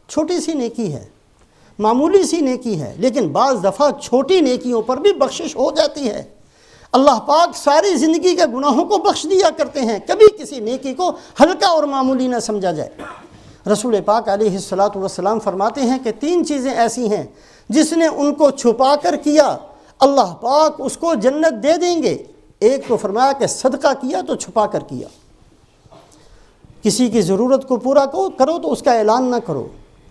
چھوٹی سی نیکی ہے، معمولی سی نیکی ہے، لیکن بعض دفعہ چھوٹی نیکیوں پر بھی بخشش ہو جاتی ہے۔ اللہ پاک ساری زندگی کے گناہوں کو بخش دیا کرتے ہیں، کبھی کسی نیکی کو ہلکا اور معمولی نہ سمجھا جائے۔ رسول پاک علیہ الصلاۃ والسلام فرماتے ہیں کہ 3 چیزیں ایسی ہیں جس نے ان کو چھپا کر کیا اللہ پاک اس کو جنت دے دیں گے۔ ایک تو فرمایا کہ صدقہ کیا تو چھپا کر کیا، کسی کی ضرورت کو پورا کرو تو اس کا اعلان نہ کرو،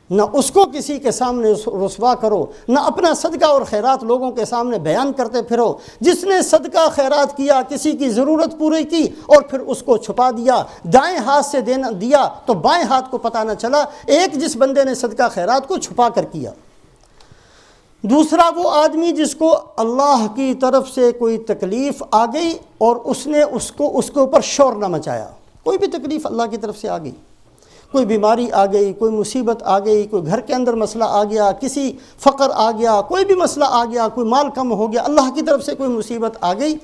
نہ اس کو کسی کے سامنے رسوا کرو، نہ اپنا صدقہ اور خیرات لوگوں کے سامنے بیان کرتے پھرو۔ جس نے صدقہ خیرات کیا، کسی کی ضرورت پوری کی اور پھر اس کو چھپا دیا، دائیں ہاتھ سے دیا تو بائیں ہاتھ کو پتہ نہ چلا، ایک جس بندے نے صدقہ خیرات کو چھپا کر کیا۔ دوسرا وہ آدمی جس کو اللہ کی طرف سے کوئی تکلیف آ گئی اور اس نے اس کے اوپر شور نہ مچایا۔ کوئی بھی تکلیف اللہ کی طرف سے آ گئی، کوئی بیماری آ گئی، کوئی مصیبت آ گئی، کوئی گھر کے اندر مسئلہ آ گیا، کسی فقر آ گیا، کوئی بھی مسئلہ آ گیا، کوئی مال کم ہو گیا، اللہ کی طرف سے کوئی مصیبت آ گئی،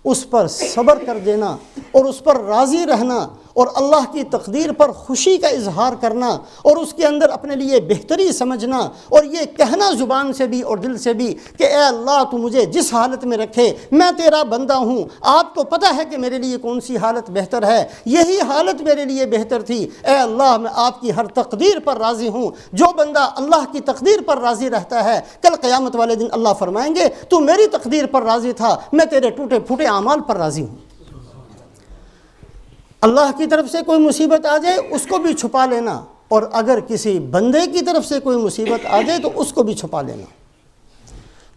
اس پر صبر کر دینا اور اس پر راضی رہنا اور اللہ کی تقدیر پر خوشی کا اظہار کرنا اور اس کے اندر اپنے لیے بہتری سمجھنا اور یہ کہنا زبان سے بھی اور دل سے بھی کہ اے اللہ تو مجھے جس حالت میں رکھے، میں تیرا بندہ ہوں، آپ کو پتہ ہے کہ میرے لیے کون سی حالت بہتر ہے، یہی حالت میرے لیے بہتر تھی، اے اللہ میں آپ کی ہر تقدیر پر راضی ہوں۔ جو بندہ اللہ کی تقدیر پر راضی رہتا ہے، کل قیامت والے دن اللہ فرمائیں گے تو میری تقدیر پر راضی تھا، میں تیرے ٹوٹے پھوٹے اعمال پر راضی ہوں۔ اللہ کی طرف سے کوئی مصیبت آ جائے اس کو بھی چھپا لینا، اور اگر کسی بندے کی طرف سے کوئی مصیبت آ جائے تو اس کو بھی چھپا لینا۔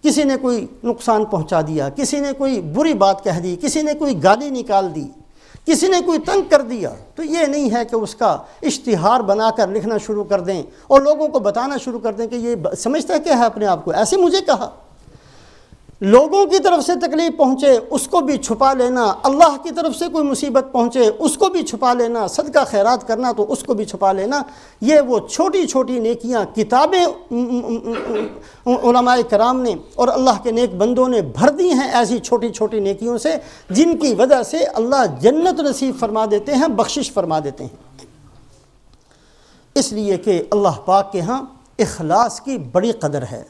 کسی نے کوئی نقصان پہنچا دیا، کسی نے کوئی بری بات کہہ دی، کسی نے کوئی گالی نکال دی، کسی نے کوئی تنگ کر دیا، تو یہ نہیں ہے کہ اس کا اشتہار بنا کر لکھنا شروع کر دیں اور لوگوں کو بتانا شروع کر دیں کہ یہ سمجھتا ہے کیا ہے اپنے آپ کو، ایسے مجھے کہا۔ لوگوں کی طرف سے تکلیف پہنچے اس کو بھی چھپا لینا، اللہ کی طرف سے کوئی مصیبت پہنچے اس کو بھی چھپا لینا، صدقہ خیرات کرنا تو اس کو بھی چھپا لینا۔ یہ وہ چھوٹی چھوٹی نیکیاں کتابیں علماء کرام نے اور اللہ کے نیک بندوں نے بھر دی ہیں ایسی چھوٹی چھوٹی نیکیوں سے، جن کی وجہ سے اللہ جنت نصیب فرما دیتے ہیں، بخشش فرما دیتے ہیں۔ اس لیے کہ اللہ پاک کے ہاں اخلاص کی بڑی قدر ہے۔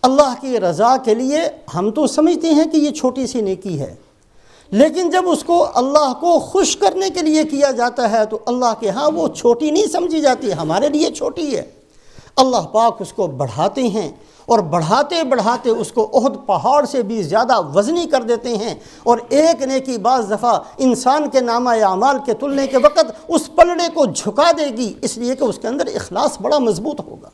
اللہ کی رضا کے لیے ہم تو سمجھتے ہیں کہ یہ چھوٹی سی نیکی ہے، لیکن جب اس کو اللہ کو خوش کرنے کے لیے کیا جاتا ہے تو اللہ کے ہاں وہ چھوٹی نہیں سمجھی جاتی، ہمارے لیے چھوٹی ہے۔ اللہ پاک اس کو بڑھاتے ہیں اور بڑھاتے بڑھاتے اس کو احد پہاڑ سے بھی زیادہ وزنی کر دیتے ہیں، اور ایک نیکی بعض دفعہ انسان کے نامہ اعمال کے تلنے کے وقت اس پلڑے کو جھکا دے گی، اس لیے کہ اس کے اندر اخلاص بڑا مضبوط ہوگا۔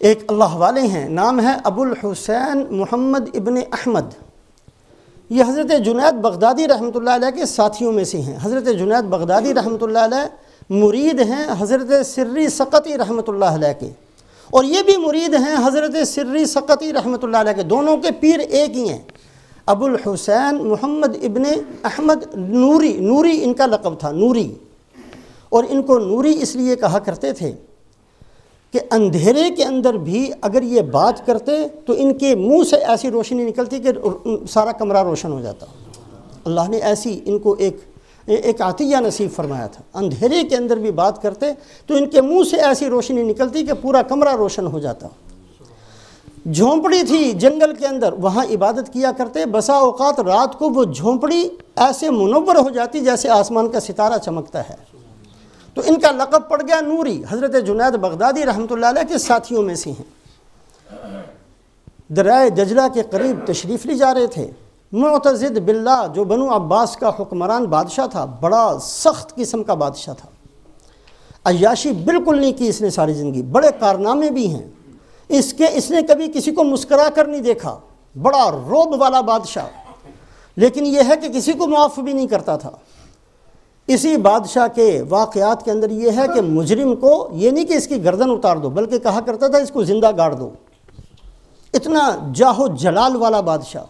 ایک اللہ والے ہیں، نام ہے ابو الحسین محمد ابن احمد، یہ حضرت جنید بغدادی رحمۃ اللہ علیہ کے ساتھیوں میں سے ہیں۔ حضرت جنید بغدادی رحمۃ اللہ علیہ مرید ہیں حضرت سری سقطی رحمۃ اللہ علیہ کے، اور یہ بھی مرید ہیں حضرت سری سقطی رحمۃ اللہ علیہ کے، دونوں کے پیر ایک ہی ہیں۔ ابو الحسین محمد ابن احمد نوری ان کا لقب تھا، نوری، اور ان کو نوری اس لیے کہا کرتے تھے کہ اندھیرے کے اندر بھی اگر یہ بات کرتے تو ان کے منہ سے ایسی روشنی نکلتی کہ سارا کمرہ روشن ہو جاتا۔ اللہ نے ایسی ان کو ایک عطیہ نصیب فرمایا تھا، اندھیرے کے اندر بھی بات کرتے تو ان کے منہ سے ایسی روشنی نکلتی کہ پورا کمرہ روشن ہو جاتا۔ جھونپڑی تھی جنگل کے اندر، وہاں عبادت کیا کرتے، بسا اوقات رات کو وہ جھونپڑی ایسے منور ہو جاتی جیسے آسمان کا ستارہ چمکتا ہے، تو ان کا لقب پڑ گیا نوری۔ حضرت جنید بغدادی رحمۃ اللہ علیہ کے ساتھیوں میں سے ہیں۔ دریائے دجلہ کے قریب تشریف لے جا رہے تھے، معتضد باللہ جو بنو عباس کا حکمران بادشاہ تھا، بڑا سخت قسم کا بادشاہ تھا، عیاشی بالکل نہیں کی اس نے ساری زندگی، بڑے کارنامے بھی ہیں اس نے کبھی کسی کو مسکرا کر نہیں دیکھا، بڑا روب والا بادشاہ، لیکن یہ ہے کہ کسی کو معاف بھی نہیں کرتا تھا۔ اسی بادشاہ کے واقعات کے اندر یہ ہے کہ مجرم کو یہ نہیں کہ اس کی گردن اتار دو، بلکہ کہا کرتا تھا اس کو زندہ گاڑ دو، اتنا جاہ و جلال والا بادشاہ۔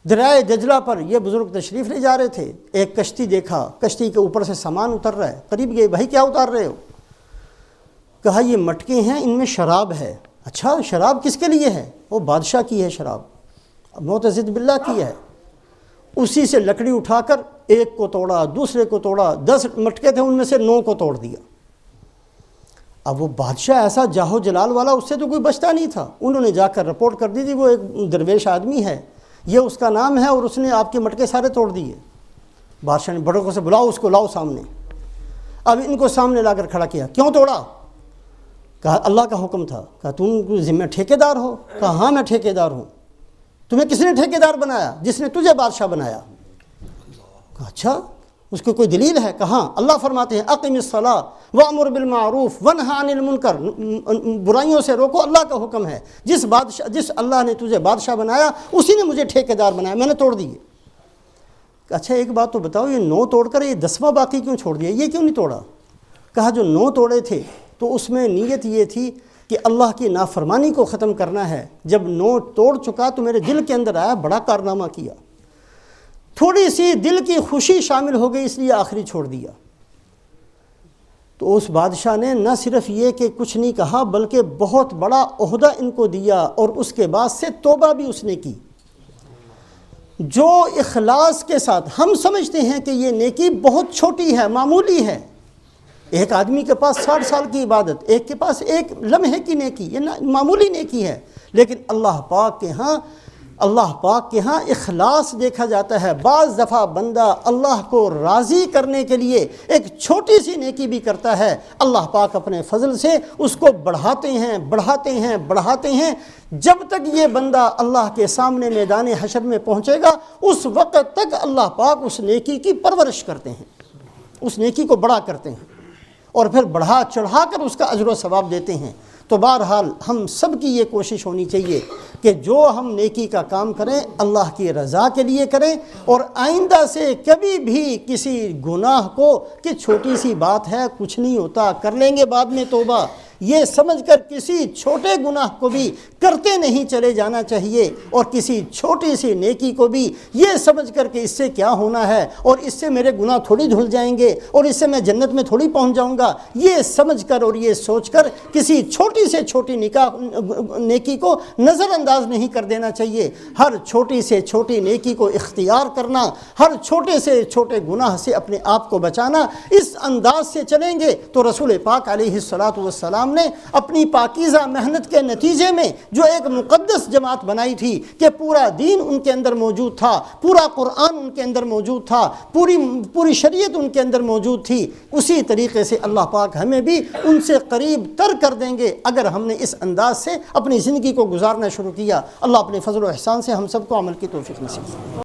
دریائے دجلہ پر یہ بزرگ تشریف لے جا رہے تھے، ایک کشتی دیکھا، کشتی کے اوپر سے سامان اتر رہا ہے، قریب گئے، بھائی کیا اتار رہے ہو؟ کہا یہ مٹکے ہیں، ان میں شراب ہے۔ اچھا شراب کس کے لیے ہے؟ وہ بادشاہ کی ہے شراب، معتضد باللہ کی ہے۔ اسی سے لکڑی اٹھا کر ایک کو توڑا، دوسرے کو توڑا، 10 مٹکے تھے ان میں سے 9 کو توڑ دیا۔ اب وہ بادشاہ ایسا جاہو جلال والا، اس سے تو کوئی بچتا نہیں تھا. انہوں نے جا کر رپورٹ کر دی تھی وہ ایک درویش آدمی ہے، یہ اس کا نام ہے، اور اس نے آپ کے مٹکے سارے توڑ دیے. بادشاہ نے بڑوں سے بلاؤ، اس کو لاؤ سامنے. اب ان کو سامنے لا کر کھڑا کیا. کیوں توڑا؟ کہا اللہ کا حکم تھا. کہا تم ذمہ ٹھیکے دار ہو؟ کہا ہاں میں ٹھیکے دار ہوں. تمہیں کس نے ٹھیکے دار بنایا؟ جس نے تجھے بادشاہ بنایا. کہا اچھا اس کو کوئی دلیل ہے؟ کہا ہاں، اللہ فرماتے ہیں اقم الصلاۃ وامر بالمعروف ونہ عن المنکر، برائیوں سے روکو، اللہ کا حکم ہے. جس اللہ نے تجھے بادشاہ بنایا اسی نے مجھے ٹھیکے دار بنایا، میں نے توڑ دیے. اچھا ایک بات تو بتاؤ، یہ 9 توڑ کر یہ 10واں باقی کیوں چھوڑ دیا؟ یہ کیوں نہیں توڑا؟ کہا جو 9 توڑے تھے تو اس میں نیت یہ تھی کہ اللہ کی نافرمانی کو ختم کرنا ہے. جب 9 توڑ چکا تو میرے دل کے اندر آیا بڑا کارنامہ کیا، تھوڑی سی دل کی خوشی شامل ہو گئی، اس لیے آخری چھوڑ دیا. تو اس بادشاہ نے نہ صرف یہ کہ کچھ نہیں کہا بلکہ بہت بڑا عہدہ ان کو دیا، اور اس کے بعد سے توبہ بھی اس نے کی. جو اخلاص کے ساتھ، ہم سمجھتے ہیں کہ یہ نیکی بہت چھوٹی ہے، معمولی ہے. ایک آدمی کے پاس 60 سال کی عبادت، ایک کے پاس ایک لمحے کی نیکی، یہ معمولی نیکی ہے. لیکن اللہ پاک کے ہاں اخلاص دیکھا جاتا ہے. بعض دفعہ بندہ اللہ کو راضی کرنے کے لیے ایک چھوٹی سی نیکی بھی کرتا ہے، اللہ پاک اپنے فضل سے اس کو بڑھاتے ہیں جب تک یہ بندہ اللہ کے سامنے میدان حشر میں پہنچے گا، اس وقت تک اللہ پاک اس نیکی کی پرورش کرتے ہیں، اس نیکی کو بڑا کرتے ہیں، اور پھر بڑھا چڑھا کر اس کا اجر و ثواب دیتے ہیں. تو بہرحال ہم سب کی یہ کوشش ہونی چاہیے کہ جو ہم نیکی کا کام کریں اللہ کی رضا کے لیے کریں، اور آئندہ سے کبھی بھی کسی گناہ کو کہ چھوٹی سی بات ہے کچھ نہیں ہوتا کر لیں گے بعد میں توبہ، یہ سمجھ کر کسی چھوٹے گناہ کو بھی کرتے نہیں چلے جانا چاہیے، اور کسی چھوٹی سی نیکی کو بھی یہ سمجھ کر کہ اس سے کیا ہونا ہے اور اس سے میرے گناہ تھوڑی دھل جائیں گے اور اس سے میں جنت میں تھوڑی پہنچ جاؤں گا، یہ سمجھ کر اور یہ سوچ کر کسی چھوٹی سے چھوٹی نیکی کو نظر انداز نہیں کر دینا چاہیے. ہر چھوٹی سے چھوٹی نیکی کو اختیار کرنا، ہر چھوٹے سے چھوٹے گناہ سے اپنے آپ کو بچانا، اس انداز سے چلیں گے تو رسول پاک علیہ الصلاۃ والسلام نے اپنی پاکیزہ محنت کے نتیجے میں جو ایک مقدس جماعت بنائی تھی کہ پورا دین ان کے اندر موجود تھا، پورا قرآن ان کے اندر موجود تھا، پوری شریعت ان کے اندر موجود تھی، اسی طریقے سے اللہ پاک ہمیں بھی ان سے قریب تر کر دیں گے اگر ہم نے اس انداز سے اپنی زندگی کو گزارنا شروع کیا. اللہ اپنے فضل و احسان سے ہم سب کو عمل کی توفیق نصیب فرمائے.